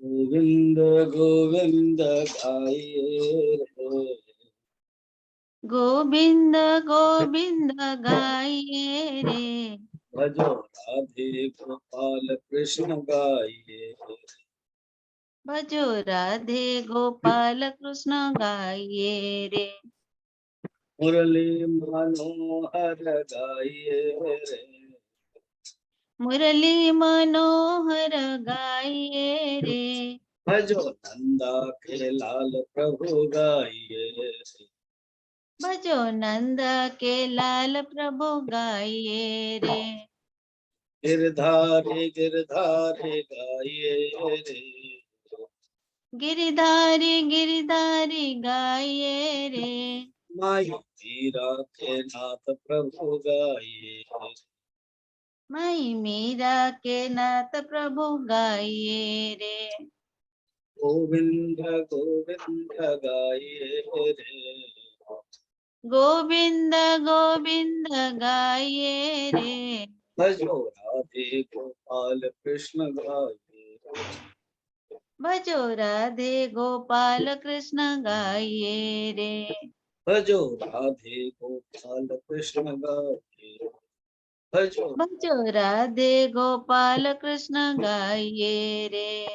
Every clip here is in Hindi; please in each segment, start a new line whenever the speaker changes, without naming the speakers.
गोविंद गोविंद गाइए रे,
गोविंद गोविंद गाइए रे,
भजो राधे गोपाल कृष्ण गाइए रे,
भजो राधे गोपाल कृष्ण गाइए रे,
मुरली मनोहर गाइए रे,
मुरली मनोहर गाइए रे,
भजो नंदा के लाल प्रभु गाइए रे,
भजो नंद के लाल प्रभु गाइए रे,
गिरधारी गिरधारी गाइए रे,
गिरधारी गिरधारी गाइए रे,
माई मीरा के नाथ प्रभु गाइए रे,
माई मीरा के नाथ प्रभु गाइए रे,
गोविंद गोविंद गाइए रे,
गोविंद गोविंद गाइए रे,
भजो राधे गोपाल कृष्ण गाइए रे,
भजो राधे गोपाल कृष्ण गाइए रे,
भजो राधे गोपाल कृष्ण गाइए रे, भजो
भजो राधे गोपाल कृष्ण गाइए रे,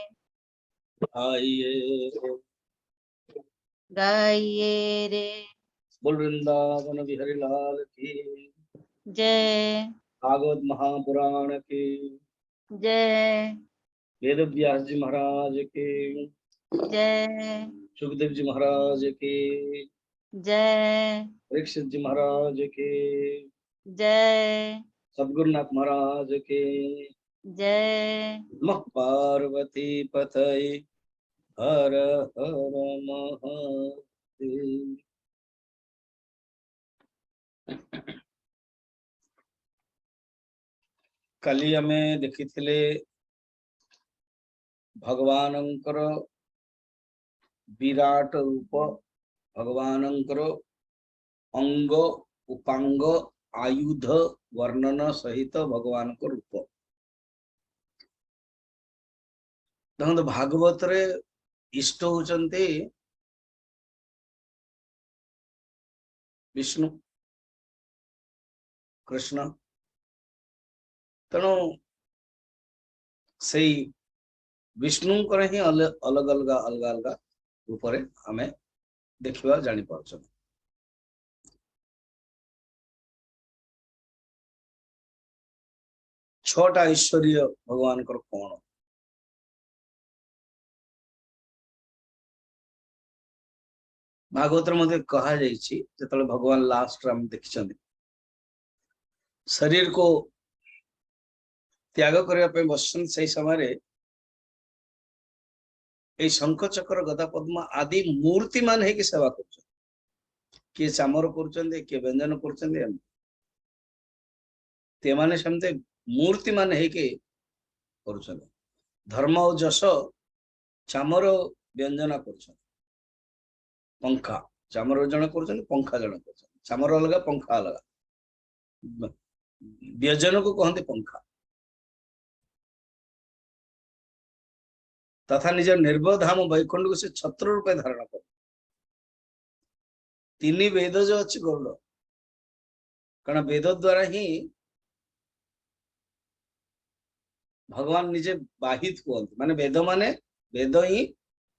आइए रे,
गाइए रे।
बोल वृंदावन बिहारी लाल की,
जय
भागवत महापुराण की,
जय
वेद व्यास जी महाराज की,
जय
सुखदेव जी महाराज की,
जय
परीक्षित जी महाराज की,
जय
सद्गुरुनाथ महाराज की,
जय।
नमः पार्वती पतये हर हर महादेव। काली आमे देखिथिले भगवानंकर विराट रूप, भगवानंकर अंग उपांग आयुध वर्णन सहित भगवान को रूप। देखो भागवत रे इष्ट होचंते विष्णु कृष्ण, तेणु से विष्णु ही अलग अलग अलग अलग रूप आम देखा जानी पार्छ। छटा ऐश्वर्य भगवान कौन भागवत मध्य कहा जो भगवान लास्ट देखी शरीर को त्याग करने बस से समय ये शंख चक्र गदा पद्म आदि मूर्ति मान है कि सेवा कर किए चामर कर किए व्यंजन करते मूर्ति मान है कि धर्म और जश चामर व्यंजना कर पंखा चामर जन कर पंखा जन कर चामर अलग पंखा अलग व्यंजन को कहते पंखा तथा निज निर्भय धाम वैकुंठ को से छत्र रूपे धारण कर तीन वेद जो अच्छी गरुड़ कारण वेद द्वारा ही भगवान निजे बाहित कहते माने वेद ही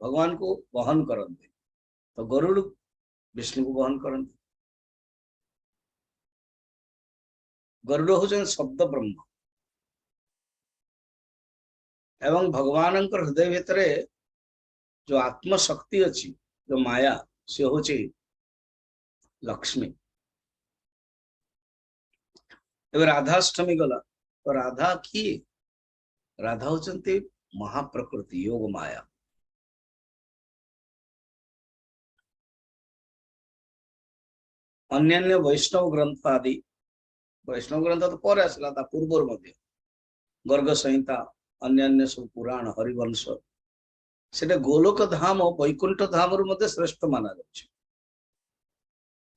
भगवान को वहन करते तो गरुड़ विष्णु को वहन करते। गरुड़ हूँ शब्द ब्रह्म एवं भगवान हृदय भितर जो आत्मशक्ति अच्छी जो माया से हूँ लक्ष्मी। एवं राधाष्टमी गला तो राधा किए राधा होचंती महाप्रकृति योग माया। अन्य वैष्णव ग्रंथ आदि वैष्णव ग्रंथ तो पर आसला पूर्वर मध्य गर्ग संहिता अन्य सब पुराण हरिवंश से गोलोक धाम वैकुंठ धाम रु श्रेष्ठ माना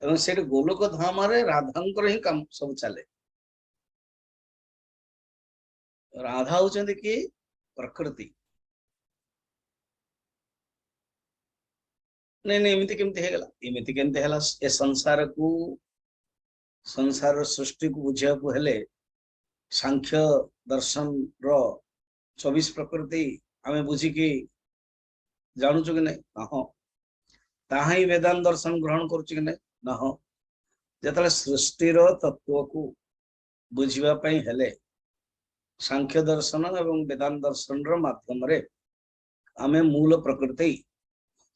जा गोलोक धाम राधांकर ही काम सब चले। राधा होचंती कि प्रकृति नहीं नहीं एमती केमती हेगला एमती केमती हेला ए संसार को संसार सृष्टि को बुझिया को हेले सांख्य दर्शन रो 24 प्रकृति आमे बुझी की जानू कि नहीं ना हो ताहा ही वेदांत दर्शन ग्रहण करूछु कि नहीं ना हो जतले सृष्टि रो तत्व को बुझिबा पई हेले सांख्य दर्शन एवं वेदांत दर्शन रो माध्यम रे आमे मूल प्रकृति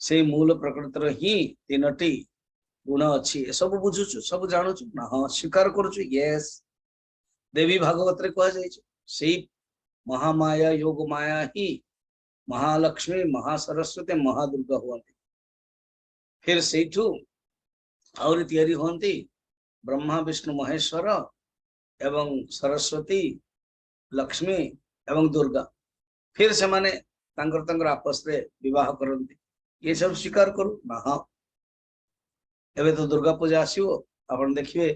से मूल प्रकृतिर ही तीनटी गुण अच्छी सब बुझुचु सब जानुचु ना हाँ स्वीकार करुचु यस देवी भागवत रे कह जाय से महामाया योग माया ही महालक्ष्मी महासरस्वती महादुर्गा हुअंती फिर सेठू और तैयारी हुअंती ब्रह्मा विष्णु महेश्वर एवं सरस्वती लक्ष्मी एवं दुर्गा फिर से माने तांकर आपस रे विवाह करंती ये सब स्वीकार करू ना हाँ एवं तो दुर्गा पूजा आसो आप देखिए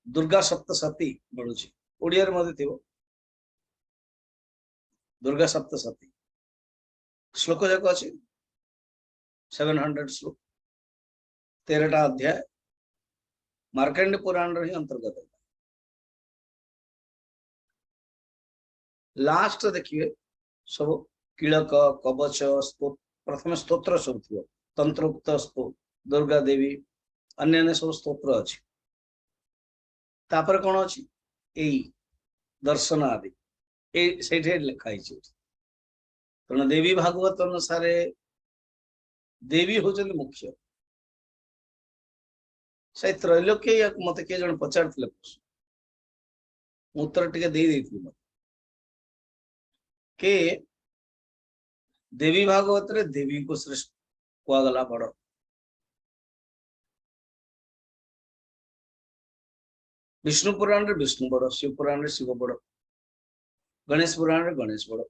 दुर्गा सप्तशती मिलूँ ओडिया मध्य थो दुर्गा सप्तशती श्लोक जाक अच्छी 700 श्लोक 13टा अध्याय मार्कंड पुराण ही अंतर्गत लास्ट देखिए सब किलक कवच प्रथम स्तोत्र सब थी तंत्रोक्त दुर्गा देवी अन्य सब स्तोत्र अच्छी तापर कौन अच्छी यही दर्शन आदि से लिखाई तेणु देवी भागवत अनुसार देवी होचंदी मुख्य से त्रैलोक्य मत किए जन पचार उत्तर टे दे के देवी भागवत रे देवी को श्रेष्ठ कहगला बड़ विष्णु पुराण रे विष्णु बड़ शिव पुराण रे शिव बड़ गणेश पुराण रे गणेश बड़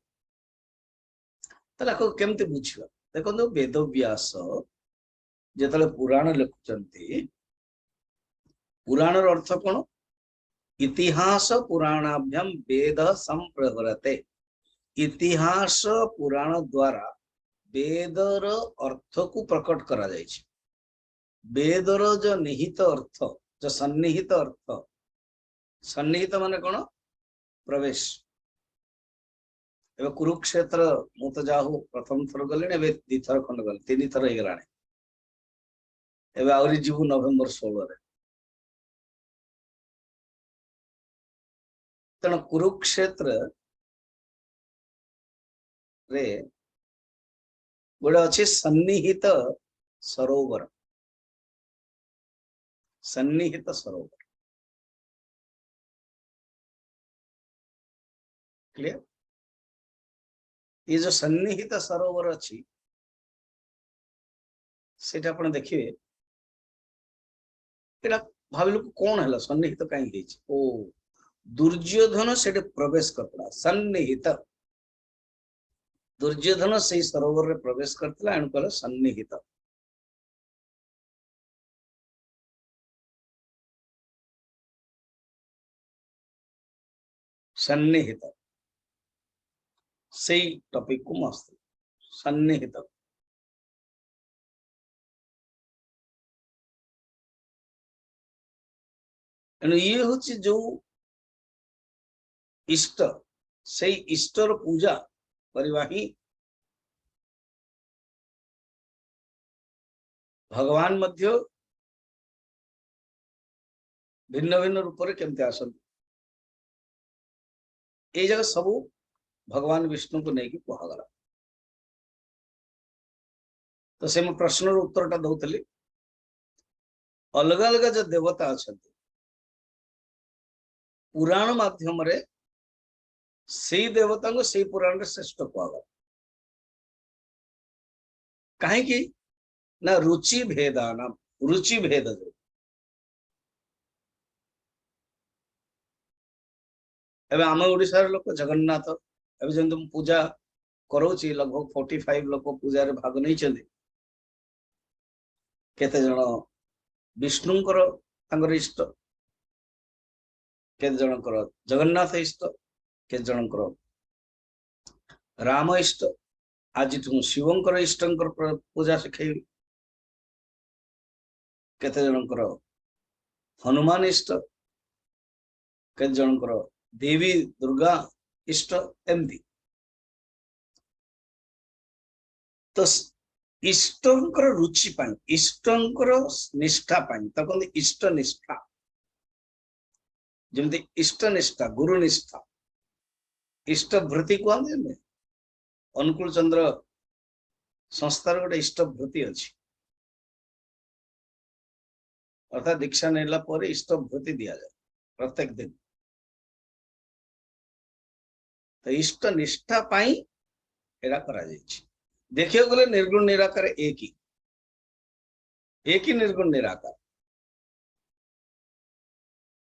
केमती बुझा देखो वेद व्यास जिते पुराण लिखुचंती पुराण अर्थ कौन इतिहास पुराणाभ्याम वेद संप्रहरते इतिहास पुराण द्वारा वेदर अर्थ को प्रकट करा जायछि वेदर जो निहित अर्थ जो सन्निहित माने कौन प्रवेश एवं कुरुक्षेत्र मु तो जाहु प्रथम थर गले दीथर खंड गले 3 थर हो गला एवं आहरी जीवु नवेम्बर 16 रे तेणु कुरुक्षेत्र रे गोटे अच्छे सन्निहित सरोवर क्लियर ये जो सन्निहित सरोवर अच्छी सेटा आपण देखिए एटा भाविलु कौन है सन्निहित कहीं ओ दुर्योधन से प्रवेश करता सन्निहित दुर्योधन से सरोवर रे प्रवेश करता एणु कहला सन्निहित सन्निहित से टॉपिक को मस्त सन्निहित ये हूँ जो इष्ट से इष्टर पूजा करवा ही भगवान मध्य भिन्न भिन्न रूप रे केमते आसंती ये जगह सबू भगवान विष्णु को नहीं कहगला तो से प्रश्न उत्तर टा दौली अलग अलग जो देवता अच्छा पुराण माध्यम रे से देवता को से पुराण रे श्रेष्ठ कहगला कहीं ना रुचि भेदान रुचि भेद जो एवं आम ओडिशार लोक जगन्नाथ एवं जमी पूजा करोची लगभग 45 लोक पूजा रे भाग नहीं चंदी केते जण विष्णुंकर तांकर इष्ट केते जनकर जगन्नाथ इष्ट केते जनकर राम इष्ट आज शिवंकर इष्टंकर पूजा शिखेबी केते जनकर हनुमान इष्ट, केते जनकर देवी दुर्गा इष्ट एमती। तो इष्टंकर रुचि पाई, इष्टंकर निष्ठा पाई तक इष्ट निष्ठा, जमती इष्ट निष्ठा गुरु निष्ठा इष्ट भृति कहते अनुकूल चंद्र संस्थार गोटे इष्ट भृति अच्छी, अर्थात दीक्षा नेला पर इष्ट भृति दि जाए प्रत्येक दिन। तो इष्ट निष्ठा पाई एरा करा जायछि। देखिए गले निर्गुण निराकार एक ही निर्गुण निराकार,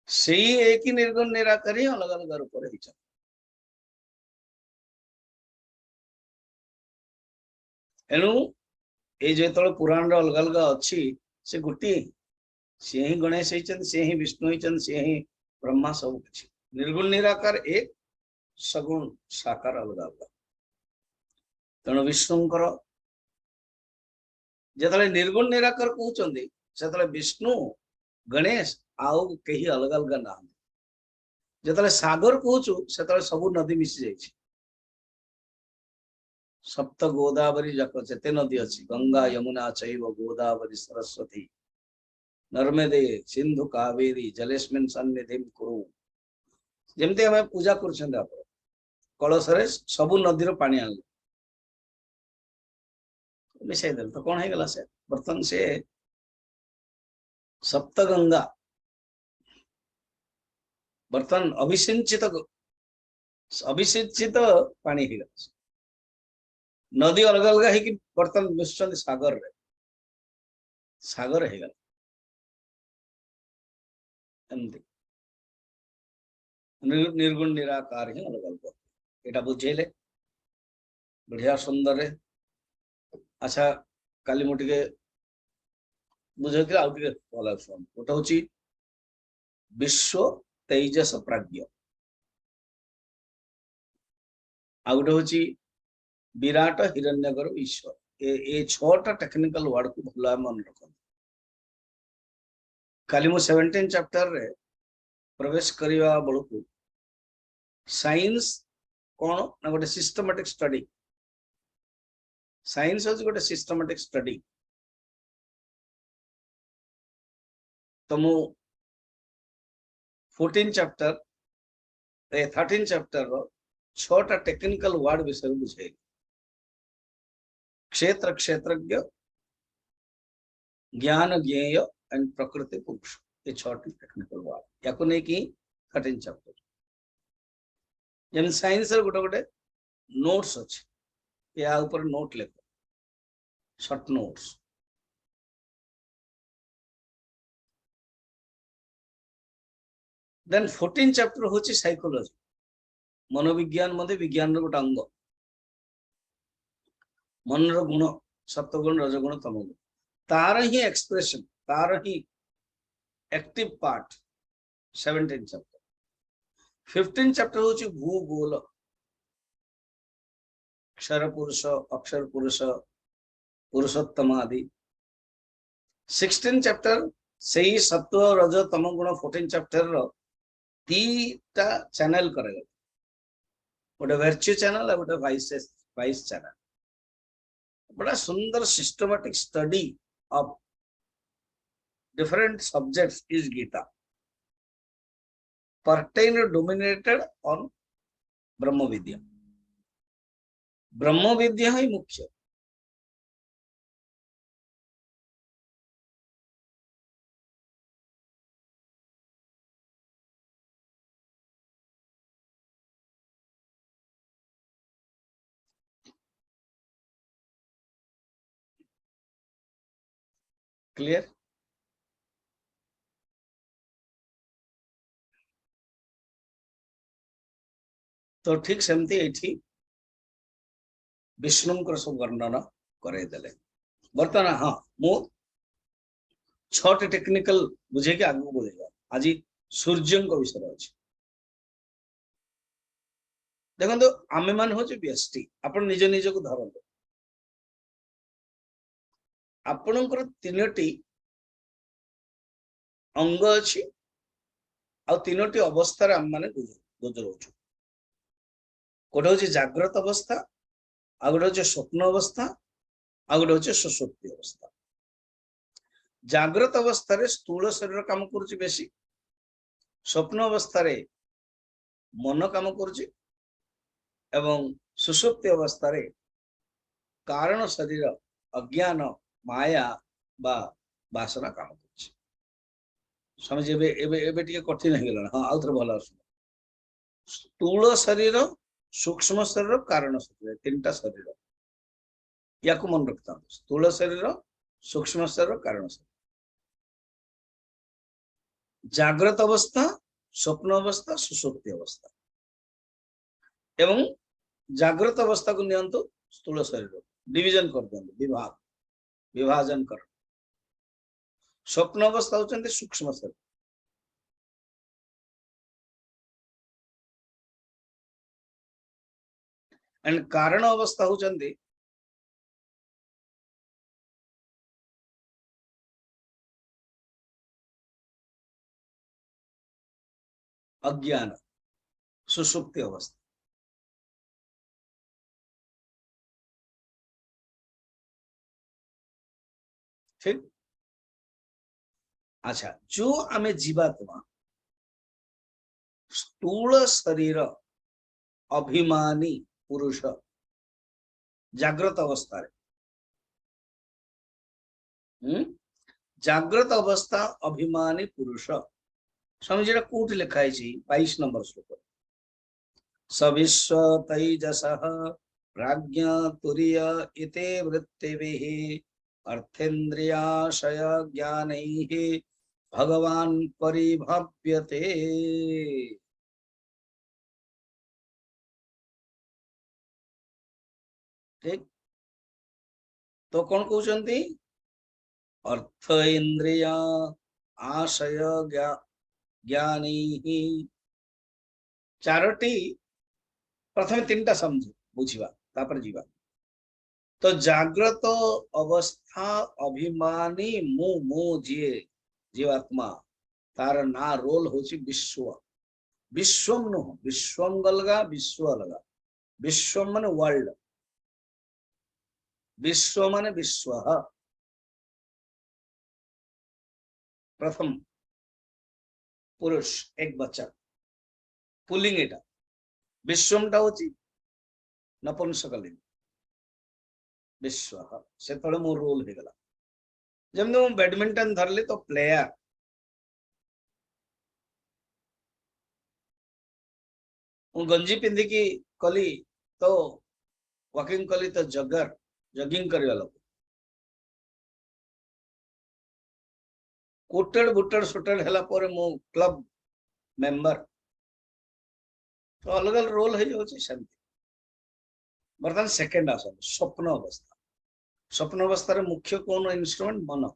से एक ही निर्गुण निराकार ही अलग अलग रूप रही। एणु ये जो पुराण अलग अलग अच्छी से गोटे सी ही गणेश होती, सी ही विष्णु होती, सी ही ब्रह्मा सब किसी। निर्गुण निराकार एक, सगुण साकार अलग अलग। तेणु विष्णुंकर जिते निर्गुण निराकार कहते से विष्णु गणेश आउ कहीं अलग अलग ना। जिते सागर कहूँ से सब नदी मिसी जाइए। सप्त गोदावरी जाक जेते नदी अच्छी, गंगा यमुना चैव गोदावरी सरस्वती नर्मदे सिंधु कावेरी जलेस्मिन् सन्निधिं कुरु। जमती आम पूजा कर कलश सबु नदीर पानी आनले मिसाई देल तो कौन है से बर्तन से सप्त गंगा बर्तन अभिसिंचित पानी है। नदी अलग अलग है कि बर्तन मिशन सागर रे, सागर है गला एमती। निर्गुण निराकार ही अलग अलग एटा बुझेले बढ़िया सुंदर है। अच्छा काली मुझे बुझे आउ टे भल शुण। गोटे हूँ विश्व तेजस प्राज्ञ, आ गोटे हूँ विराट हिरण्यगर ईश्वर। ये छटा टेक्निकल वर्ड को भल मन रख। काली मु 17 चैप्टर रे प्रवेश करने बेलू साइंस कौन ना गोटे सिस्टमेटिक स्टडी, साइंस हूँ गोटे सिस्टमेटिक स्टडी। तो मु 14 चैप्टर 13 चैप्टर रो 6टा टेक्निकल वर्ड विषय बुझे। क्षेत्र क्षेत्रज्ञ, ज्ञान ज्ञेय एंड प्रकृति पुरुष, ये 6टी टेक्निकल वर्ड या नहीं कि 13 चैप्टर। जन साइंस गोटे गोटे नोट्स अच्छे, या ऊपर नोट लेख शॉर्ट नोट्स। देन 14 चैप्टर हूँ साइकोलॉजी, मनोविज्ञान मध्य विज्ञान गोटे अंग। मनर गुण सत्वगुण रजगुण तमगुण तार ही एक्सप्रेशन, तार ही एक्टिव पार्ट 17 चैप्टर। 15 चैप्टर हूँ भूगोल, क्षर पुरुष अक्षर पुरुष पुरुषोत्तम आदि। 16 चैप्टर से ही सत्व रज तम गुण 14 चैप्टर रो 3टा चैनल करेगा, गोटे वर्च्यू चैनल और गोटे वाइस चैनल। बड़ा सुंदर systematic study of different subjects is Gita, pertain dominated on ब्रह्म विद्या। ब्रह्म विद्या ही मुख्य। क्लियर? तो ठीक सेमती एठी विष्णुंकर सब वर्णन करदेले। बर्तमान हाँ मु 6टी टेक्निकल बुझे कि आगू बोलेगा। आज सूर्य विषय अच्छे देखो तो आमे मान हूँ व्यष्टि, आप निज निज को धरते आपणकर 3टी अंग अच्छी आ तीनोटी अवस्था आम मैंने गुजराऊँ गोटे हूँ जाग्रत अवस्था आ गोटे हूँ स्वप्न अवस्था आ गोटे हूँ सुषुप्ति अवस्था। जाग्रत अवस्था स्थूल शरीर काम करुच्ची बेसी स्वप्न अवस्था मन काम करुच्ची एवं सुषुप्ति अवस्था कारण शरीर अज्ञान माया बा वासना काम करुच्ची। समझ एबे एबे एबे टिके कठिन हो गला। हाँ आउ थे भल स्थूल शरीर सूक्ष्म शरीर कारण शरीर तीनटा शरीर या मन रखता स्थूल शरीर सूक्ष्म शरीर कारण शरीर जाग्रत अवस्था स्वप्न अवस्था सुषुप्ति अवस्था एवं जाग्रत अवस्था को नियंतु स्थूल शरीर डिविजन कर दियंतु विभाजन कर। स्वप्न अवस्था होचंती सूक्ष्म शरीर एंड कारण अवस्था होचंती अज्ञान सुषुप्ति अवस्था। ठीक अच्छा जो आमे जीवात्मा स्थूल शरीर अभिमानी पुरुष जाग्रत अवस्था जाग्रत अवस्था अभिमानी पुरुष समझे कौट लिखाई 22 नंबर श्लोक सविश्व तैजस प्राज्ञ तुरीय इते वृत्तिभिः अर्थेन्द्रियाशय ज्ञानैः भगवान परिभव्यते। ठीक तो कौन कहते अर्थ इंद्रिय आशय ज्ञानैः चारोटी प्रथम तीन टा समझ बुझा तापर जीवा तो जाग्रत अवस्था अभिमानी मु मु जीए जीवात्मा तार ना रोल होची विश्व विश्वम नुह विश्वम अलगा विश्व अलगा विश्वम माने वर्ल्ड विश्व माने विश्व प्रथम पुरुष एक बच्चा पुलिंग एटा विश्वम टा होची नपुंसकलिंग विश्व से तले मोर रोल हो गला जब मैं बैडमिंटन धरली तो प्लेयर गंजी पिंधिकी कली तो वॉकिंग कली तो जगर जगिंग करवा लोग कोटेड बुटेड सुटेड हैला पर मो क्लब मेंबर तो अलग अलग रोल है जो सेमती बर्तमान सेकंड आसन स्वप्न अवस्था स्वप्न अवस्था मुख्य कौन इंस्ट्रूमेंट मन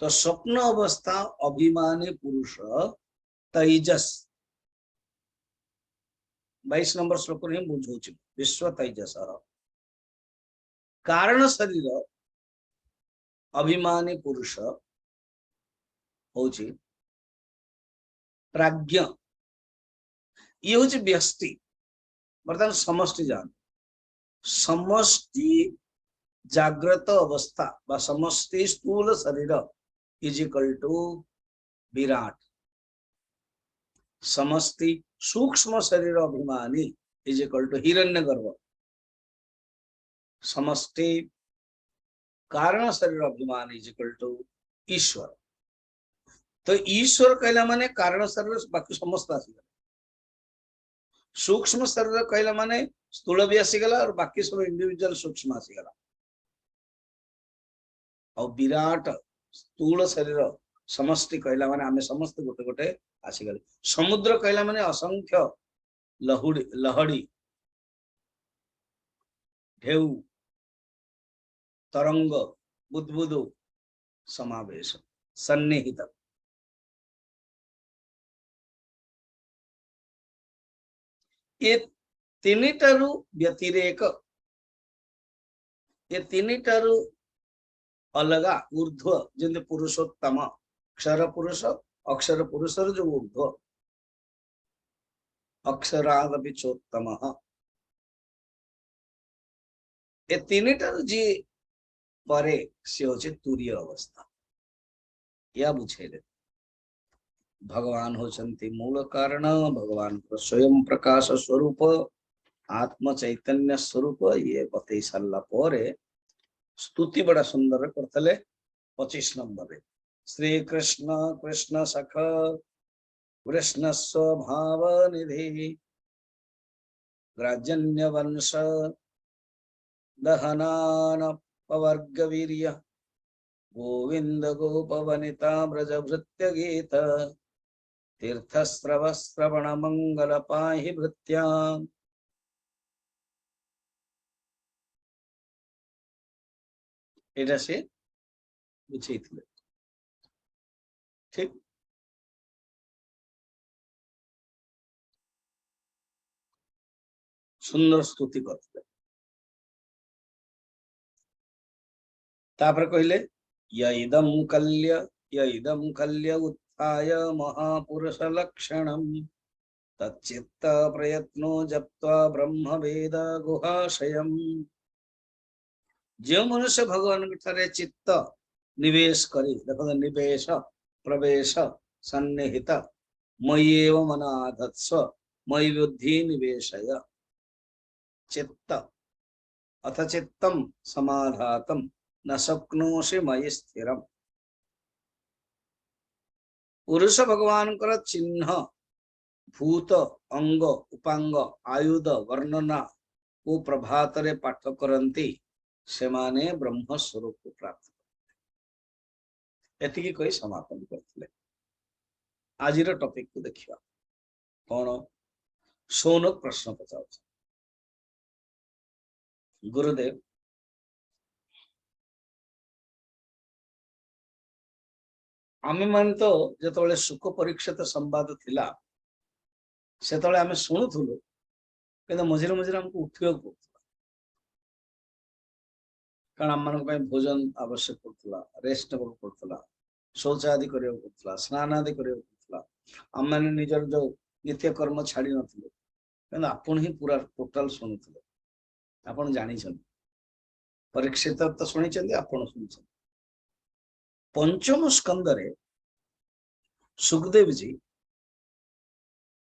तो स्वप्न अवस्था अभिमानी पुरुष तैजस 22 नंबर श्लोक रे बुझौ विश्व तैजस कारण शरीर अभिमानी पुरुष होची प्राज्ञ ये होची व्यष्टि बर्तमान समष्टि जान समष्टि जाग्रत अवस्था बा समष्टि स्थूल शरीर इज इक्वल टू विराट समष्टि सूक्ष्म शरीर अभिमानी इज इक्वल टू हिरण्यगर्भ समष्टि कारण शरीर अभिमानी इज इक्वल टू ईश्वर तो ईश्वर कहला माने कारण शरीर बाकी समस्त आसीगला सूक्ष्म शरीर कहला माने स्थूल भी आसीगला और बाकी सब इंडिविजुअल सूक्ष्म आसीगला और विराट स्थूल शरीर समष्टि कहला माने आमे समस्त गोटे गोटे आसीगले समुद्र कहला माने असंख्य लहड़ी ढेउ तरंग बुदबुद समावेश सन्निहित ये तीनिटारु व्यतिरेक ये तीनिटारु अलगा ऊर्ध्व जंदे पुरुषोत्तम क्षर पुरुष अक्षर पुरुष जो ऊर्ध्व अक्षरादपि चोत्तम ए तीन जी परे सी होचे तुरीय अवस्था या बुझेले भगवान होचंती मूल कारण भगवान को स्वयं प्रकाश स्वरूप आत्म चैतन्य स्वरूप ये बतई सारा पर स्तुति बड़ा सुंदर करते 25 नंबर श्री कृष्ण कृष्ण सख कृष्ण स्वभाव निधि ग्राजन्य वंश दहनान पवर्ग वीर्य गोविंद गोपवनिता ब्रज भृत्य गीत तीर्थस्रव श्रवण मंगल पाहि भृत्या एटा से बुझेइथिले ठीक सुंदर स्तुति करते तापर कहले य इदं कल्य उत्थाय महापुरुष लक्षणम तच्चित्त प्रयत्नो जप्त्वा ब्रह्म वेद गुहाशयम जो मनुष्य भगवान ठारे चित्त निवेश करी देखो निवेश प्रवेश सन्निहित मय्येव मनाधत्स्व मयि बुद्धि निवेशय चित्त अथ चित्तम समाधातम न शक्नोषि मयि स्थिरम पुरुष भगवान कर चिन्ह भूत अंग उपांग आयुध वर्णना को प्रभात रे पाठ करती से माने ब्रह्म स्वरूप को प्राप्त एतिकी कही समापन करथिले आज टॉपिक को देखिए कौन सोनक प्रश्न पचार गुरुदेव आमे मान तो जो सुख परीक्षित संवाद थिला से आमे शुणुलु कि मझे मझे हमको उठा कारण आम मान भोजन आवश्यक पड़ता रेस्ट पड़ता शौच आदि करना स्नान आदि करना आम मैंने निजर जो नित्यकर्म छाड़ी ना आपण ही पूरा टोटाल शुणुले आपण जानी परीक्षित तो शुणी आपण शुणी पंचम स्कंदरे सुखदेव जी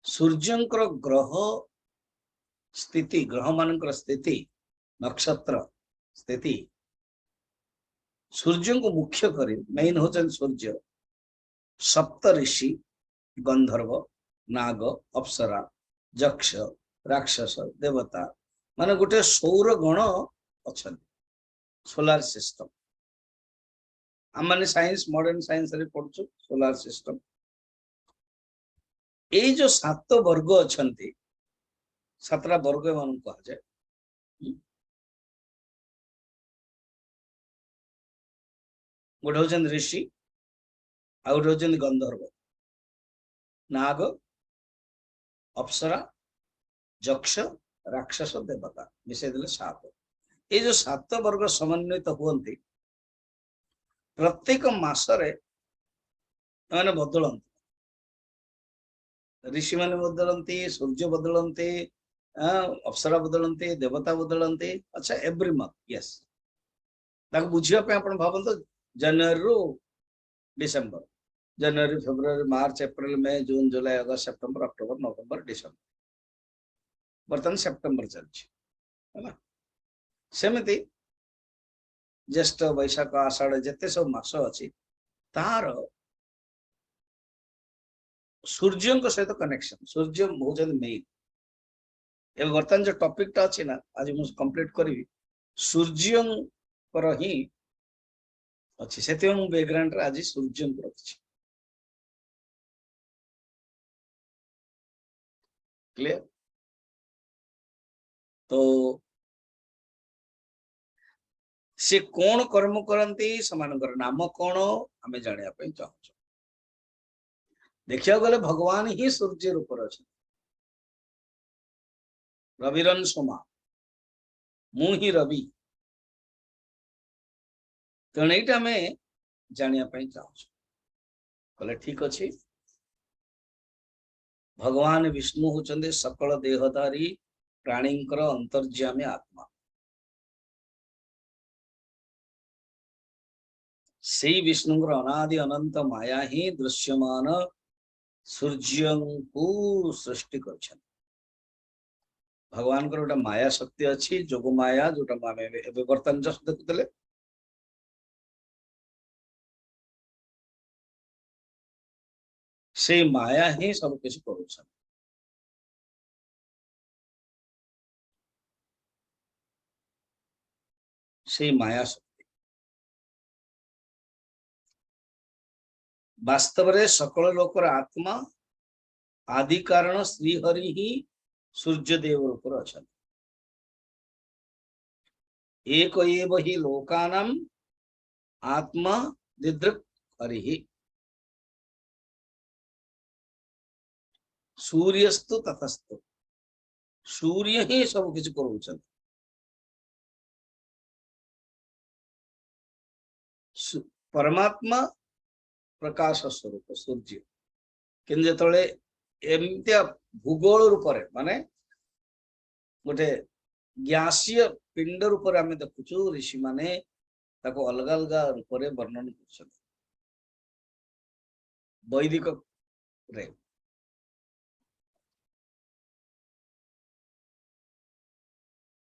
सूर्यंकर ग्रह स्थिति ग्रह मान स्थिति नक्षत्र स्थिति सूर्य को मुख्य करी मेन होचन सूर्य सप्त ऋषि गंधर्व नाग अप्सरा यक्ष राक्षस देवता माने गोटे सौर गण अच्छा सोलार सिस्टम आम मैंने साइंस मॉडर्न साइंस रे पढ़ु सोलार सिस्टम ये जो 7 वर्ग अच्छा 7टा वर्ग मान कह जाए गोटे होचन ऋषि आ गोटे होचन गंधर्व नाग अप्सरा यक्ष राक्षस देवता मिसे देले 7 ये जो 7 वर्ग समन्वित हुअन्ति प्रत्येक मासरे माने बदलती ऋषि माने बदलती सूर्य बदलती अप्सरा बदलती देवता बदलती अच्छा एवरी मंथ यस ताको बुझिया पे आपण भाबंतो जनवरी रु डिसेंबर जनवरी फेब्रुआरी मार्च अप्रैल मई जून जुलाई अगस्त सेप्टेम्बर अक्टोबर नवेम्बर डिसेंबर बर्तमान सेप्टेम्बर चलछि सेमती ज्येष्ठ वैशाख आषाढ़ जिते सब मास अच्छी तार सूर्य सहित कनेक्शन सूर्य हूँ मेन ए बर्तमान जो टॉपिक टा अच्छी ना आज मुझे कंप्लीट करी सूर्य ही अच्छी से बैकग्राउंड आज सूर्य रखी क्लियर तो से कौन कर्म करती से नाम कौन आम जानापी चाहूँ देखा गले भगवान ही सूर्य रूप अच्छे रविरन सोमा मु ही रवि तेणु यहाँ आम जानापी चाहूँ कहले ठीक अच्छे। भगवान विष्णु होचंदे सकल देहधारी प्राणींकर अंतर्ज्यामी आत्मा। से विष्णुंकर अनादि अनंत माया ही दृश्यमान सूर्य को सृष्टि कर। भगवान को गोटे माया शक्ति अच्छी जोग माया जोटा बर्तमान जस्ट देखुले से माया ही सब किसी कर। से माया शक्ति वास्तव रे सकल लोकर आत्मा आदि कारण श्रीहरि ही सूर्यदेव रूप अच्छा। एक एव ही लोकानां आत्मा दिदृक् हरि ही सूर्यस्तु ततस्तु। सूर्य ही सब किसी कर। परमात्मा प्रकाश स्वरूप सूर्य किंतु जो एमतिया भूगोल रूप माने गोटे ग्यासीय पिंड रूप आम देखुचु ऋषि माने ताको अलग अलग रूप वर्णन कर। वैदिक रे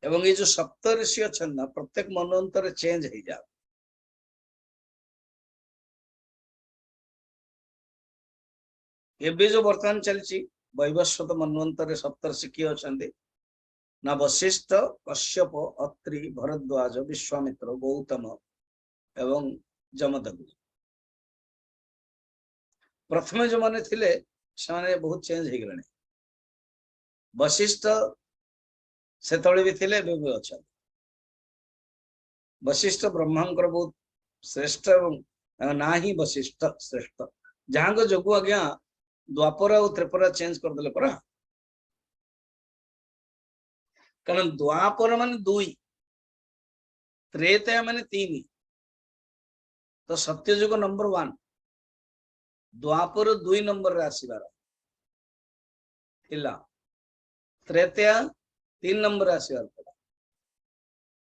एवं ये जो सप्त ऋषि अच्छा प्रत्येक मनवंतर चेंज हो जाए। एबे जो वर्तमान चलची वैवस्वत मनवंतर सप्तर्षि किए अच्छा ना वशिष्ठ कश्यप अत्रि भरद्वाज विश्वामित्र गौतम एवं जमदग्नि। प्रथम जो माने थिले से बहुत चेंज हो गले। वशिष्ठ से भी थिले भी अच्छा। वशिष्ठ ब्रह्मांकर बहुत श्रेष्ठ ना ही वशिष्ठ श्रेष्ठ जहां को जोगु आज्ञा द्वापर और त्रिपुरा चेंज कर देले परा। कारण द्वापर माने दुई त्रेता माने तीन तो सत्ययुग नंबर 1 द्वापर 2 नंबर रे आसीबार थिला त्रेता 3 नंबर आसीबार पड़ा।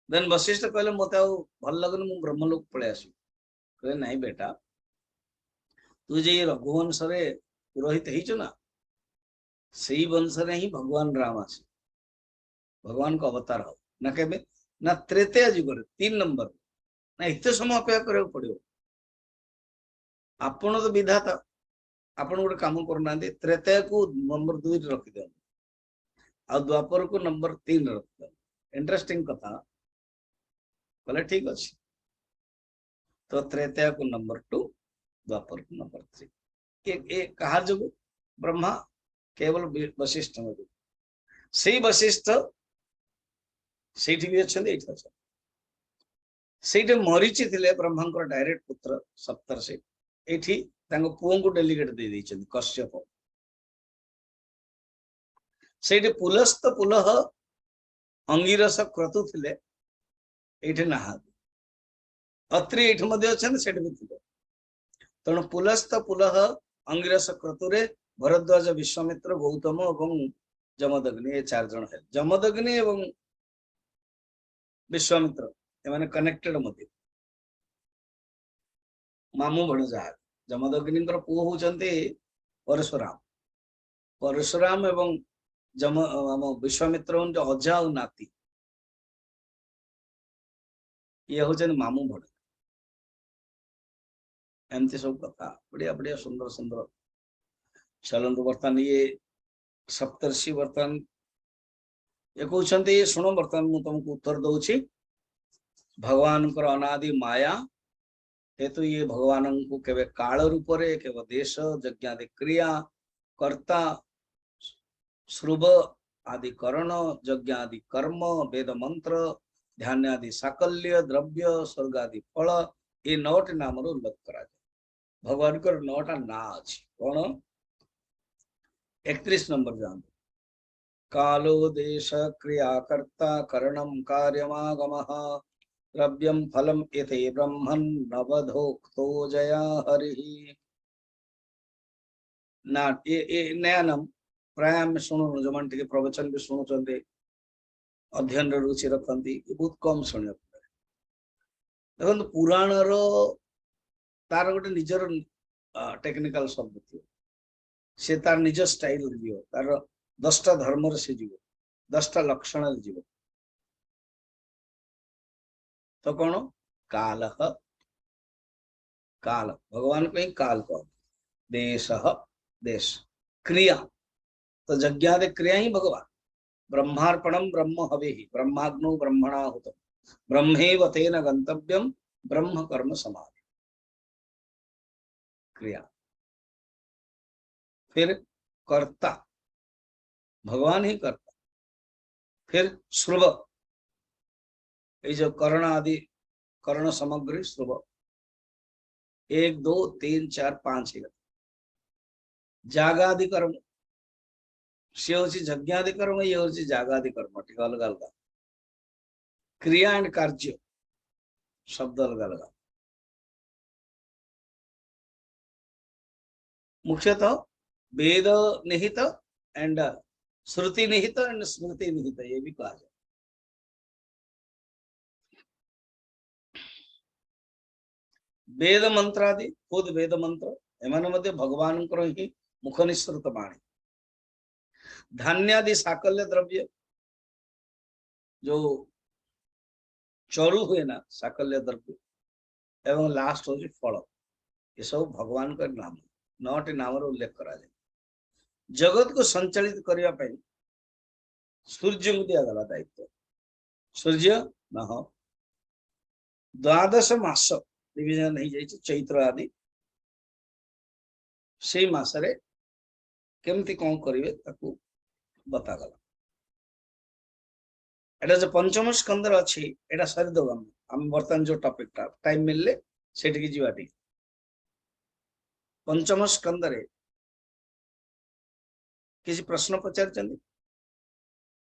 देन वशिष्ठ कहले मते आ भल लगन मु ब्रह्मलोक पळे आसी कहले नहीं बेटा तू जे रघुवंश रे पुरोहित हिचो ना सही वंश रे ही भगवान राम आसी भगवान को अवतार हो ना केबे ना त्रेता युग रे 3 नंबर ना इते समय अपेक्षा करे पड़ियो। आपण तो विधाता आपण गोटे काम करना त्रेता को नंबर 2 रे रखि दे आ द्वापर को नंबर 3 रे रखि दे। इंटरेस्टिंग कथा कहले ठीक अच्छे। तो त्रेता को नंबर 2 द्वापर को नंबर 3 एक कहा जो ब्रह्मा केवल वशिष्ठ में से वशिष्ठ से भी अच्छा से मरीचि थे ब्रह्मा डायरेक्ट पुत्र सप्तर्षि ये पुओं को डेलीगेट दे देइछन कश्यप से पुलस्त पुलह अंगिरस क्रतु थे ये ना अत्रि ये भी थे तेणु पुलस्त पुलह अंगिरस क्रतुरे भरद्वाज विश्वामित्र गौतम और जमदग्नि ये 4 जन है। जमदग्नि एवं विश्वामित्र एमाने कनेक्टेड मध्य मामू भणजा जमदग्नि पुओ होचंती परशुराम परशुराम एवं जम विश्वामित्र जो अजा और नाती ये होचन मामू भण एमती सब कथा बढ़िया बढ़िया सुंदर सुंदर चलतु। बर्तमान ये सप्तर्षि बर्तमान ये कहते शुण बर्तमान मुझे तुमको उत्तर दूची भगवान अनादि माया हेतु ये भगवान को केवे काल रूप रे केवे देश यज्ञादि क्रिया कर्ता श्रुभ आदि करण यज्ञ आदि कर्म वेद मंत्र ध्यान आदि साकल्य द्रव्य स्वर्ग आदि फल ये 9टी नाम उल्लेख करा भगवान को 9टा ना अच्छी कौन 31 नंबर जान कालो देश क्रियाकर्ता करणम कार्यमागमः द्रव्यम फलम इति ब्रह्मन् नवधोक्तो जया हरि। ना ये नया नाम प्राय आम शुणु जो मैंने टे प्रवचन भी शुणुंट अध्ययन रुचि रखती ये बहुत कम शुणा देखो पुराण तार गोटे निजर टेक्निकल शब्द थी से तार निज स्टाइल जीव तार 10टा धर्म से जीव 10टा लक्षण जीव तो कौन काल काल भगवान को ही काल कह देश देश क्रिया तो यज्ञादि क्रिया ही भगवान ब्रह्मार्पणम ब्रह्म हवे ब्रह्माग्नो ब्रह्मणाहुतम ब्रह्मेव तेन गंतव्यम ब्रह्म कर्म समाधि क्रिया फिर कर्ता भगवान ही कर्ता फिर श्रुव ये जो कर्ण आदि कर्ण सामग्री श्रुव 1 2 3 4 5 जागादि कर्म से हूँ यज्ञादि कर्म ये हूँ जागादि कर्म टी अलग अलग क्रिया एंड कार्य शब्द अलग अलग मुख्यतः वेद निहित एंड श्रुति निहित एंड स्मृति निहित ये भी कहा जाए वेद मंत्र आदि खुद वेद मंत्र एमान मध्य भगवान ही मुख निसृत वाणी धान्यादि साकल्य द्रव्य जो चरु हुए ना साकल्य द्रव्य एवं लास्ट हो फल ये सब भगवान का नाम 9टी नाम उल्लेख करा जाए जगत को संचालित करने सूर्य को दिगला दायित्व सूर्य न 12 मास डिविजन हो जाए चैत्र आदि से मासरे केमती कौन करेंगे ताकू बतागला एटा जो पंचम स्कंदर अच्छी एटा सरीदेव आम बर्तमान जो टॉपिक टा टाइम मिलले सेठी जीवा पंचम स्कंदरे किसी प्रश्न पचार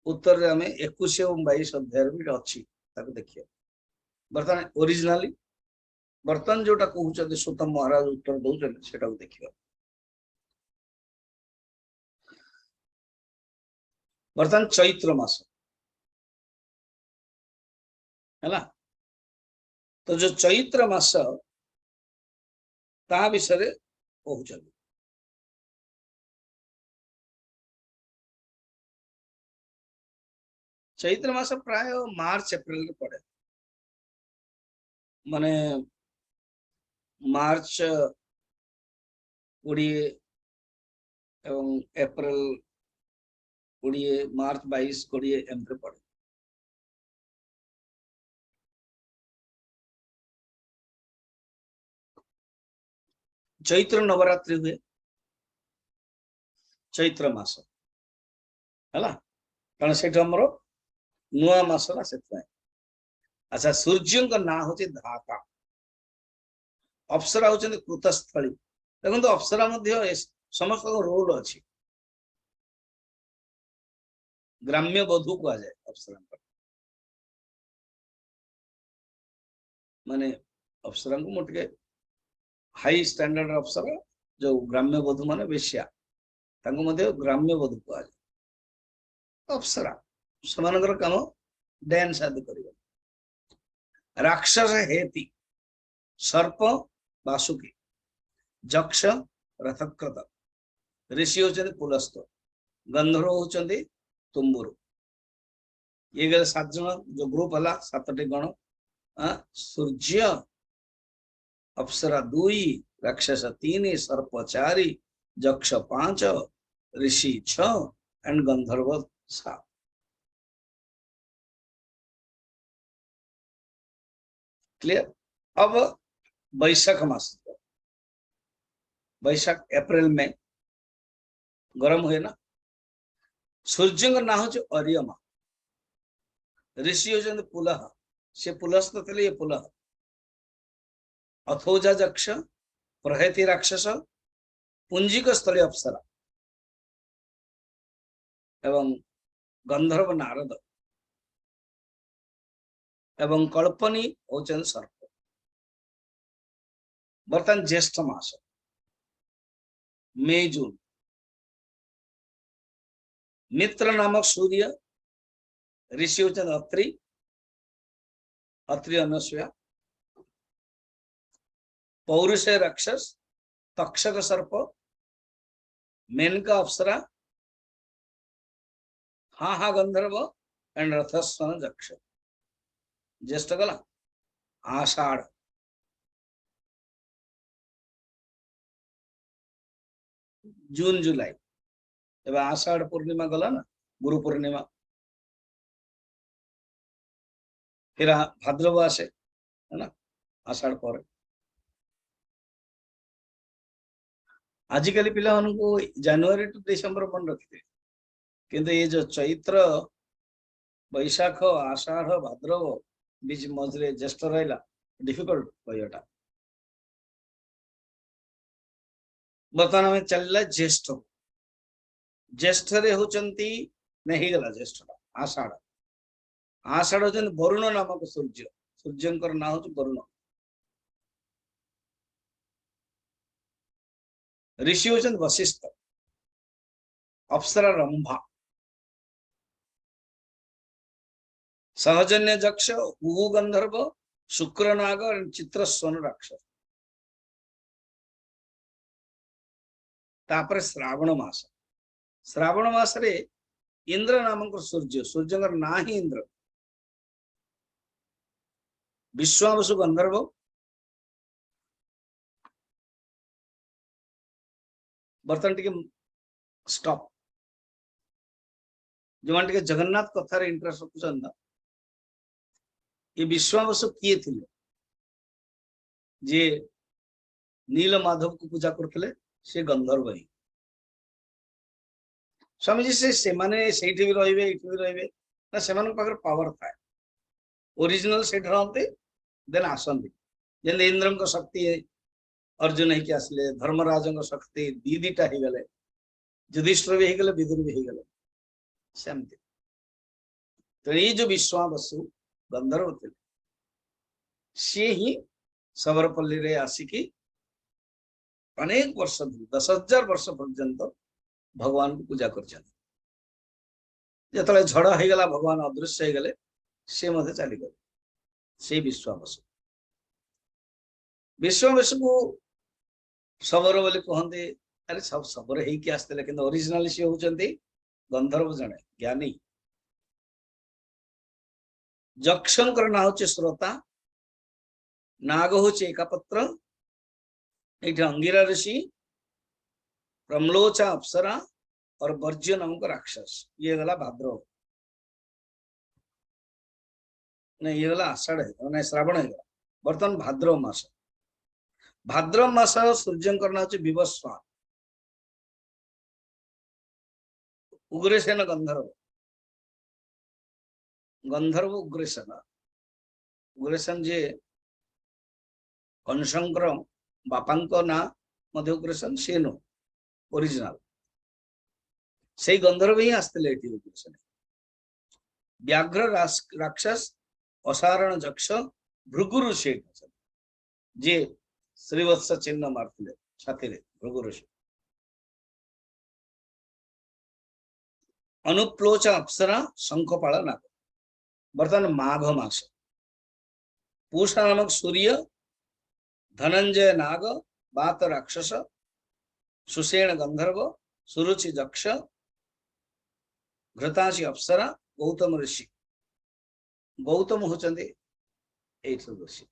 उत्तर आम 21 और 22 अध्याय भी अच्छी देखिए बर्तमान ओरिजिनाली बर्तमान जोटा कहते सुतम महाराज उत्तर दौरान से देखिए बर्तमान चैत्र मास है तो जो चैत्र मास ता विषय कहते चैत्र मास प्राय मार्च एप्रिल पड़े माने मार्च 20 एवं एप्रिल 20 मार्च 22 20 एमती पड़े चैत्र नवरात्रि हुए चैत्र मास है कारण से नुआ मास ना से अच्छा सूर्य का ना हूँ धाता अप्सरा होती कृतस्थली देखो अप्सरा समस्त रोल अच्छी ग्राम्य वधु कह जाए अप्सरा माने अप्सरा को मुझे हाई स्टैंडर्ड अप्सरा जो ग्राम्य वधु माने वेश्या ग्राम्य वधु कह जाए अप्सरा से कम डांस आदि कर राक्षस हेती सर्प वासुकी जक्ष रथकृत ऋषि होचंदी पुलस्त गंधर्व होचंदी तुम्बुरु ये गए 7 जन जो ग्रुप हला 7टी गण सूर्य अप्सरा 2 राक्षस 3 सर्प 4 जक्ष 5 ऋषि 6 एंड गंधर्व 7 क्लियर अब वैशाख मास वैशाख अप्रैल में गरम हुए ना सूर्य का ना हो अर्यमा ऋषि होचंदी पुलह से पुलस्त थे ये पुलह अथोजा जक्ष प्रहति राक्षस पुंजिक स्थली अप्सरा एवं गंधर्व नारद एवं कल्पनी होचंदी सर्प बर्तमान ज्येष्ठ मास मई जून मित्र नामक सूर्य, ऋषि होचन अत्रि, अत्रि अनसुया, पौरुष राक्षस, तक्षक सर्प, मेनका अप्सरा, हा हा गंधर्व एंड रथस्वन जक्ष। ज्येष्ठ गला आषाढ़, जून जुलाई एवं आषाढ़ पूर्णिमा गला ना, गुरु पूर्णिमा, फिर भाद्रव आसे है ना, आषाढ़ पर। आजिकल पिला को जनवरी टू डिसेम्बर मन रखते, किंतु ये जो चैत्र बैशाख आषाढ़ भाद्रव बीच मझे ज्येष्ठ रहा डिफिकल्ट कहटा। बर्तमान आम चलला ज्येष्ठ, ज्येष्ठ होचंती नहीं गला ज्येष्ठ आषाढ़, आषाढ़ होचंती वरुण नामक सूर्य, सूर्यंकर ना हो वरुण। ऋषि होचंती वशिष्ठ, अप्सरा रंभा, सहजन्य जक्ष, हुहु गंधर्व, शुक्र नाग और चित्रस्वन राक्षस। तापर श्रावण मास, श्रावण मास रे इंद्र नामक सूर्य, सूर्यंकर ना ही इंद्र, विश्वावसु गंधर्व, बर्तन टिके स्टॉप, जो मान टिके जगन्नाथ कथा रे इंटरेस्ट रखुछन ना, ये विश्वावसु किए थिले जे नील माधव को पूजा करथिले, से गंधर्व ही। स्वामी जी से माने सेठी भी रहिबे, इठी भी रहिबे ना, सेमान पाकर पावर थाए, ओरिजिनल सेठ रहते देन आसंती। जेन इंद्रन को शक्ति अर्जुन ही के आसले, धर्मराजन को शक्ति दीदीटा ही गले, युधिष्ठिर भी ही गले, विदुर भी ही गले सेमती। तो ये जो विश्वावसु गंधर्व थे, सी ही सबरपल्ली रे आसिकी अनेक वर्ष, 10,000 वर्ष पर्यंत भगवान को पूजा कर झड़ हो गला, भगवान अदृश्य हो गले, से मते चली गले से विश्वावसु। विश्वावसु को सबर बोली कहते, अरे सब सबरे ही कि आसते, लेकिन ओरिजिनल सी होचंती गंधर्व जने ज्ञानी। जक्षंकर ना होचे श्रोता, नाग होचे एकापत्र, ये अंगिरा ऋषि, प्रमलोचा अप्सरा और वर्ज्य नामक राक्षस। ये गला भाद्रव, नहीं ये गला आषाढ़ है, श्रावण है। बर्तमान भाद्रव मास, भाद्रव मास सूर्यंकर ना होचे विवस्वान, उग्रसेन गंधर्व, गंधर्व उग्रसेन, उग्रसेन जे कंशंकर बापांक ना मध्य उग्रसेन से नो ओरिजिनल, से गंधर्व ही आसते उग्रसेन। व्याघ्र राक्षस, असारण जक्ष, भृगु ऋषि जे श्रीवत्स चिन्ह मारते छाती रे, भृगु ऋषि। अनुप्लोच अप्सरा, शंखपाला नाग। बर्तमान माघ मास, पूष नामक सूर्य, धनंजय नाग, बात राक्षस, सुषेण गंधर्व, सुरुचि जक्ष, घृताशी अप्सरा, गौतम ऋषि। गौतम होचंदी 8 ऋषि।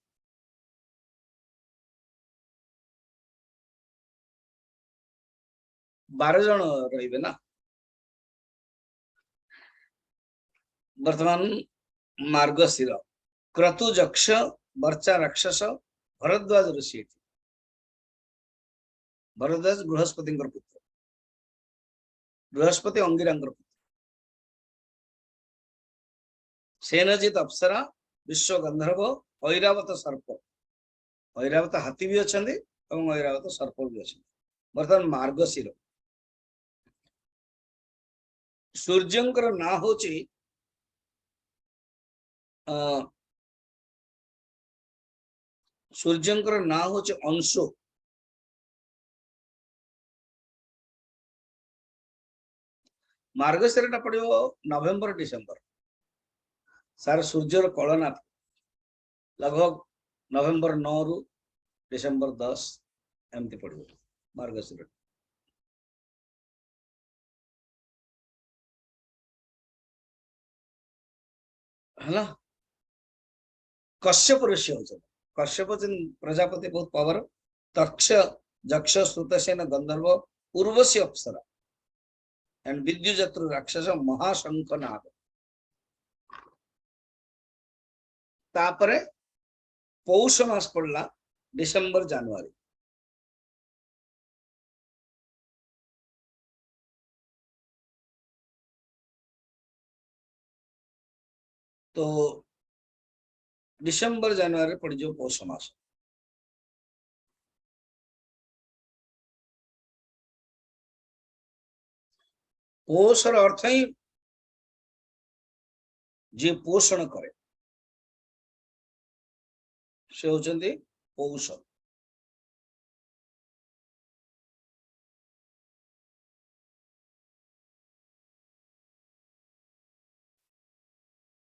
बारह जन रहिबे ना। वर्तमान मार्गशीर, क्रतु जक्ष, वर्चा राक्षस, भरद्वाज ऋषि। भरद्वाज बृहस्पति पुत्र, बृहस्पति अंगिरा पुत्र। सेनजित अप्सरा, विश्व गंधर्व, ऐरावत सर्प, ऐरावत हाथी भी अच्छा, ऐरावत सर्प भी अच्छा। बर्तमान मार्गशीर, सूर्यंकर ना होची सूर्यंकर ना होचे अंशु, मार्गशीर पड़ो नवेम्बर डिसेम्बर सार सूर्यर कलनाथ लगभग नवेम्बर 9 रु डिसेम्बर 10 एमती पड़ो मार्गशीर। है कश्यप ऋषि हो कश्यप प्रजापति बहुत power Taksha जक्ष Shrutsen Gandharva Urvashi Apsara and विद्युजत्रु राक्षस महाशंख नाग तापरे पौष मास पड़ला डिसेम्बर जनवरी तो डिसेम्बर जनवरी पड़ जाओ पौष मास। पौषर अर्थ ही जे पोषण करे से होचंदी पौष।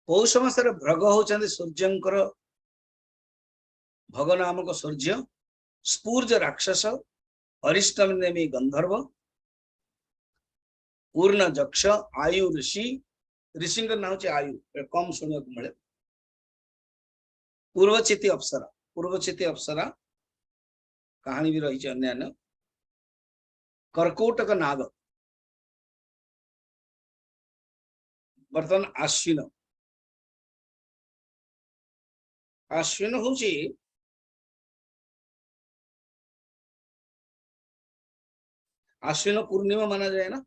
पौष मासरे भृग होचंदी सूर्यंकर भग नामक सूर्य स्पूर्ज राक्षस अरिष्टनेमी गंधर्व पूर्ण जक्ष आयु ऋषि ऋषि नाम होची आयु कम सुनिया को मिले पूर्वचिति अप्सरा कहानी भी रही अन्य कर्कोटक नाग बर्तमान आश्विन होची आश्विन पूर्णिमा माना जाए ना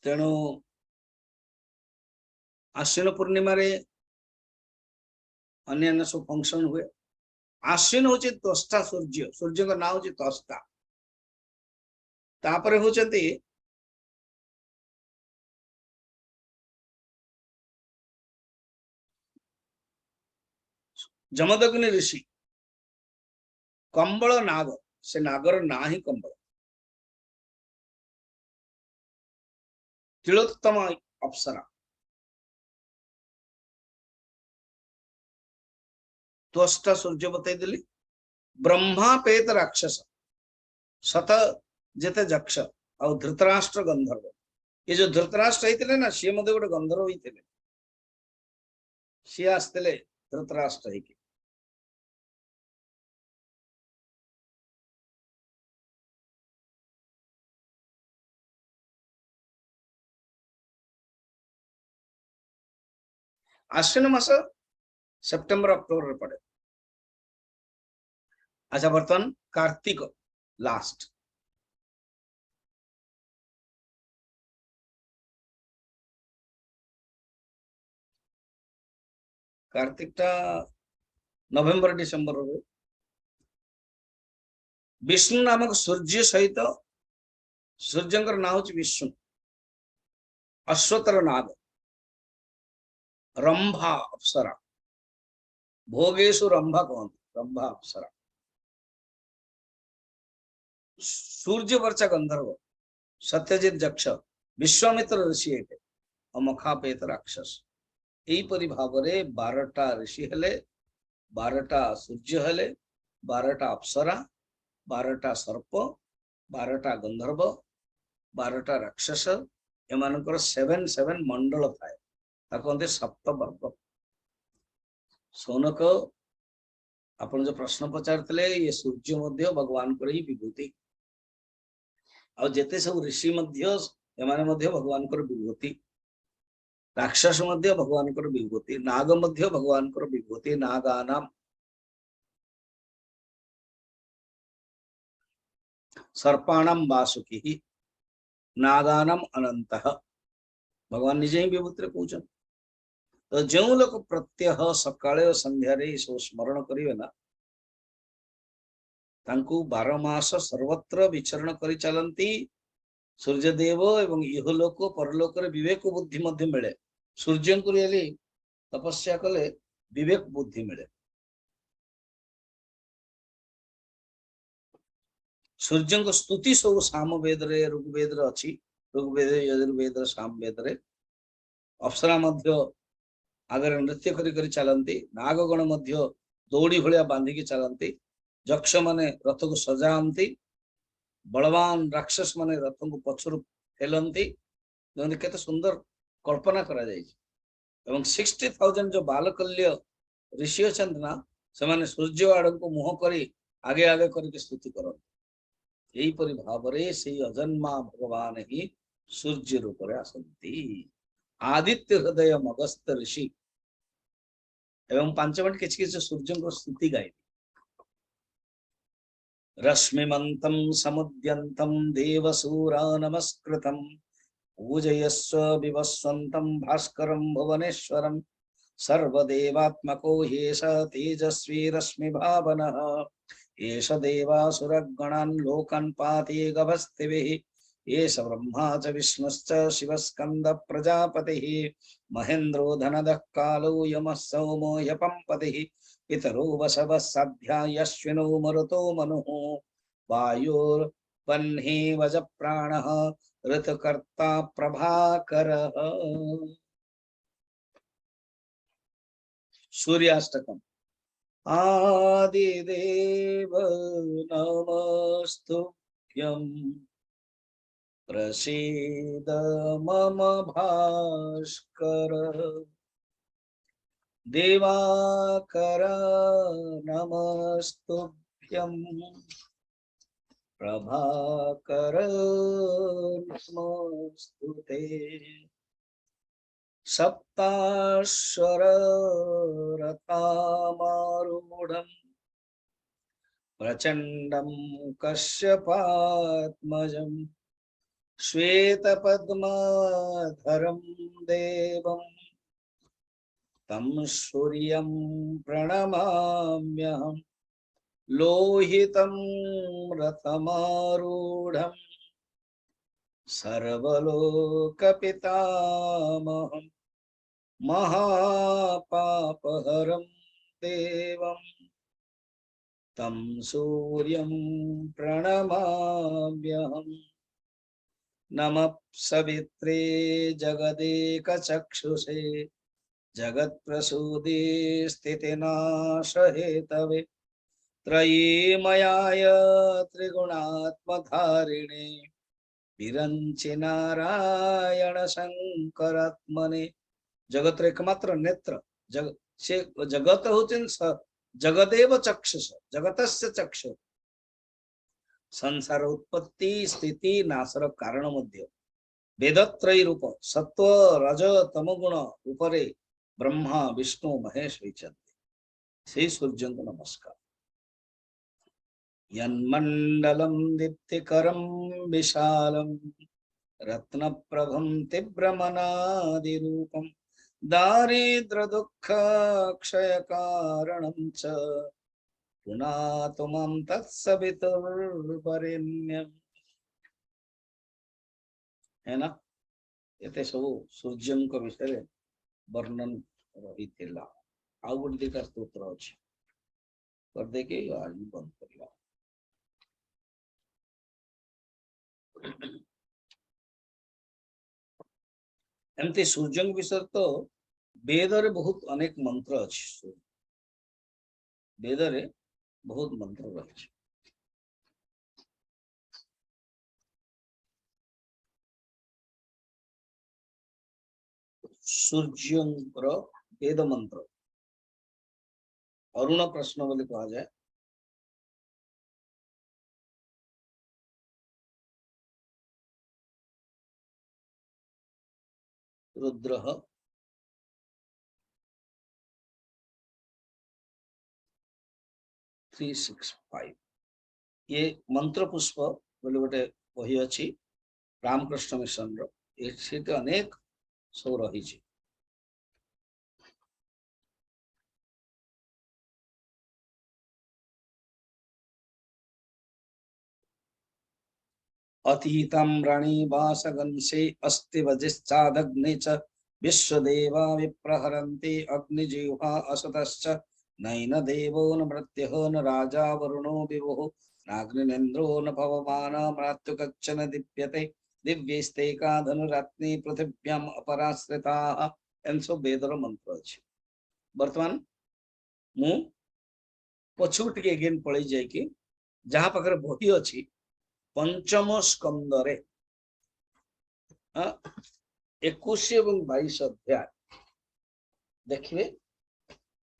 तेणु आश्विन पूर्णिमा रे अन्य सब फंक्शन हुए। आश्विन होचे त्वष्टा सूर्य सूर्य का नाम होचे त्वष्टा तापरे होचंती जमदग्नि ऋषि कंबल नाग से नागर ना ही कंबल तिलोत्तम अप्सरा त्वष्टा सूर्य बताई दिली ब्रह्मा पेत राक्षस शत जेते जक्ष और धृतराष्ट्र गंधर्व ये जो धृतराष्ट्र होते ना सी गोटे गंधर्व होते सी आसते धृतराष्ट्र ही आश्विन मास सेप्टेम्बर अक्टोबर पड़े। अच्छा बर्तमान कार्तिक लास्ट कार्तिक टा नवेम्बर डिसेम्बर रे विष्णु नामक सूर्य सहित सूर्यंकर नाम होची विष्णु अश्वतर नाग रंभा अप्सरा भोगेशु रंभा कहते रंभा अप्सरा सूर्य वर्चा गंधर्व सत्यजित जक्ष विश्वामित्र ऋषि अमखापेत राक्षस यहीपरि भाव रे 12टा ऋषि हेले 12टा सूर्य हेले 12टा अप्सरा 12टा सर्प 12टा गंधर्व 12टा राक्षस एमानकर 7 मंडल थाए कहते सप्तवर्ग। सोनक आपण जो प्रश्न पचारते ये सूर्य मध्य भगवान को ही विभूति और जेते सब ऋषि मध्य एमाने मध्य भगवान को विभूति राक्षस मध्य भगवान को विभूति नाग मध्य भगवान को विभूति नागानाम सर्पाणाम वासुकी नागानाम अनंत भगवान निजे ही विभूति कहते तो जो लोग प्रत्यह सकाळे और संध्यारे सब स्मरण करिवे ना तांकु 12 मास सर्वत्र विचरण करि चलंती सूर्यदेव एवं इहलोक परलोक रे विवेक बुद्धि मध्य मिले सूर्य को तपस्या कले विवेक बुद्धि मिले। सूर्य को स्तुति सब सामवेद रे ऋग्वेद रे अछि। ऋग्वेद यजुर्वेद सामवेद रे अप्सरा मध्य आगे नृत्य करी करी चलती, नागगण मध्य दौड़ी भलिया बांधिकी चलती, यक्ष माने रथ को सजाती, बलवान राक्षस माने रथ को पछरु फेलती। केते सुंदर कल्पना करा जाय। एवं 60,000 जो बालकल्य ऋषि अच्छा ना से माने सूर्य आड़ को मुह करी आगे आगे करके स्तुति करते। यही परि भाव रे से अजन्मा भगवान ही सूर्य रूप रे आसंती। आदित्य हृदय अगस्त्य ऋषि एवं 5 मिनट किछि सूर्य को स्तुति गाय। रश्मिमंतम समुद्यंतम देवसूरा नमस्कृतम पूजयस्व विवस्वंतम भास्करम भुवनेश्वरम सर्वदेवात्मको ह्येष तेजस्वी रश्मि भावनः एष देवासुरगणान् लोकान् पाति गभस्तिभिः एष ब्रह्मा च विष्णुश्च शिवस्कंद प्रजापतिः महेन्द्रो धनदः कालो यमः सौमो ह्यपम्पतिः पितरो वसवः साध्या यश्विनो मरुतो मनुः वायुर्वह्नि वजप्राणः ऋतुकर्ता प्रभाकरः। सूर्याष्टकम्। आदिदेव नमस्तुभ्यं प्रसीद मम भास्कर दिवाकर नमस्तुभ्यं प्रभाकर नमस्तुते सप्ताश्वर रथामारूढं प्रचंडं कश्यपात्मजं श्वेतपद्माधरं देवं तं सूर्यं प्रणमाम्यहं लोहितं रथमारूढं सर्वलोकपितामहं महापापहरं देवं तं सूर्यं प्रणमाम्यहं। नमः सवित्रे जगदेकचक्षुषे जगत्प्रसूदे स्थितिनाशहेतवे त्रयीमयाय त्रिगुणात्मधारिणे विरंचि नारायण शंकरात्मने। जगत एकमात्र नेत्र से जगत होचन जगदेव चक्षुष जगतस्य चक्षु संसार उत्पत्ति स्थिति नाशर कारण मध्य वेदत्रयी रूप सत्व रज तमगुण रूपरे ब्रह्मा विष्णु महेश होइछन्ति। से सूर्य को नमस्कार। यन्मण्डलं दीप्तिकरं विशालं रत्नप्रभं तीव्रमनादिरूपं दारिद्र्यदुःखक्षयकारणं च पुनातु मां तत्सवितुर्वरेण्यम्। है ना, एते सब सूर्य विषय वर्णन रही थिला। आउ गोटे दिटा स्तोत्र अछि कर देके आज बंद करला। एमती सूर्य विषय तो वेद रे बहुत अनेक मंत्र अछि। वेद रे बहुत मंत्र रही। सूर्य वेद मंत्र अरुण प्रश्न बोली कहा जाए। रुद्र 365 ये मंत्र पुष्प बोले गोटे बही अच्छी रामकृष्ण मिशन रो अनेक सब रही। अतीतं रणिवासगंसे अस्ति वजिश्चादग्ने च विश्वदेवा विप्रहरन्ति अग्निजिह्वा असतश्च नैन देवो न मृत्युः न राजा वरुणो विभुः नाग्निनेन्द्रो न पवमान मृत्युकच्चन दीप्यते दिव्यैस्ते का धनुरात्नि पृथिव्याम् अपराश्रिताः एंड सब वेदर मंत्र अछि वर्तमान मु पछु टिके अगेन पळै जाय कि जहाँ पाखरे बही अछि पंचम स्कंदरे 21 एवं 22 अध्याय देखिए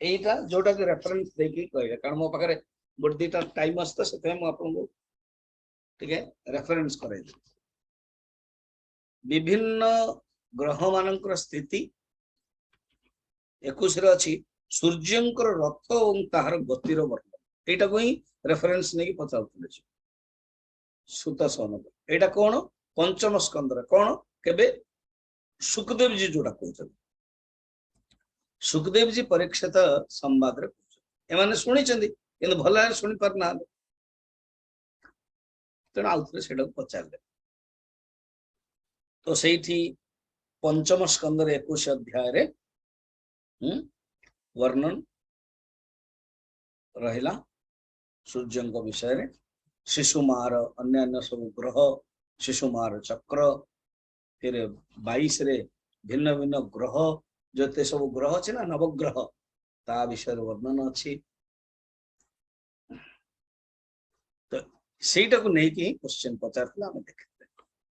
एटा जोटा के रेफरेंस देखि कहले कारण मो पाखरे गोटे दुटा टाइम आस्त से मु आपन ठीक है रेफरेंस करे विभिन्न ग्रह मानकर स्थिति 21 रे अछि सूर्यंकर रथ और ताहार गतिर वर्णन एटा को ही रेफरेंस नै पचाउतले सुत सन एटा कोन पंचम स्कंदर कोन केबे सुखदेव जी जोड़ा कहते सुखदेव जी परीक्षित संवाद रे एमाने सुनी चंदी किंतु भला सुनी पर ना तेना आउथरे सेडा पचारले तो सेठी पंचम स्कंदर 21 अध्याय रे वर्णन रहिला सूर्यंक विषय रे शिशुमार अन्य सब ग्रह शिशुमार चक्र फिर 22 रे भिन्न भिन्न ग्रह जते सब ग्रह अछि ना नवग्रह ता विषय वर्णन अछि तो सेटा को नै कि क्वेश्चन पचारला हम देखते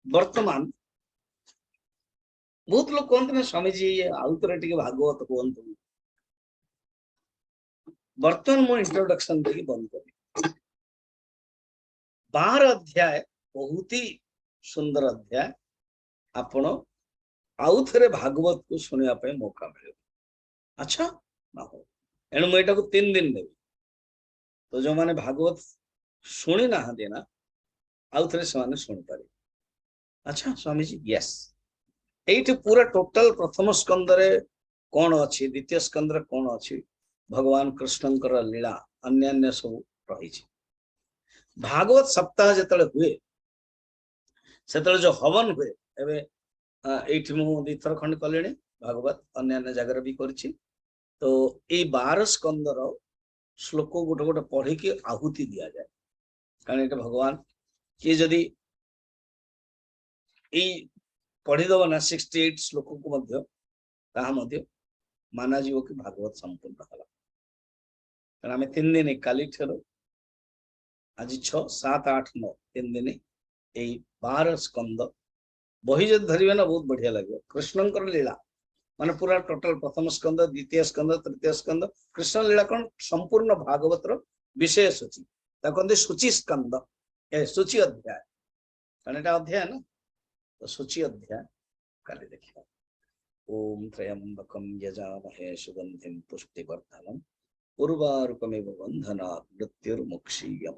वर्तमान बहुत लोग कहते ना स्वामी जी आउतरे टिके भागवत कहंतु वर्तमान मो इंट्रोडक्शन देकी बंद करी 12 अध्याय बहुत ही सुंदर अध्याय आपण आउ थे भागवत को सुनिया पे मौका मिले अच्छा ना हो एणु मुझे को 3 दिन देवी तो जो माने भागवत शुणी ना देना आउ थे से शुणी पारे अच्छा स्वामी जी यस एठी पूरा टोटल प्रथम स्कंदरे कौन अच्छी द्वितीय स्कंदर कौन अच्छी भगवान कृष्णंकर लीला अन्य सब रही भागवत सप्ताह जिते हुए से जो हवन हुए एवं एठी मु दुईथर खंड कले भागवत अन्य जगह भी करी तो ये 12 स्कंदर श्लोक गोटे गोटे पढ़ी की आहुति दि जाए कारण ये भगवान किए जदि पढ़ीदब ना 68 श्लोक को माना जीव कि भागवत संपूर्ण है कारण आम 3 दिन काली ठेलो आज 6, 7, 8, 9 3 दिन यही 12 स्कंद बही जब धरवे ना बहुत बढ़िया लगे कृष्णंकर लीला माने पूरा टोटल प्रथम स्कंद द्वितीय स्कंद तृतीय स्कंद कृष्ण लीला कौन संपूर्ण भागवत विषय सूची कहते सूची स्कंद सूची अध्याय कारण अध्याय ना तो सूची अध्याय काली देखिए ओम त्र्यंबकं यजामहे सुगंधिं पुष्टिवर्धनम् उर्वारुकमिव बन्धनात् मृत्युर्मुक्षीयम्।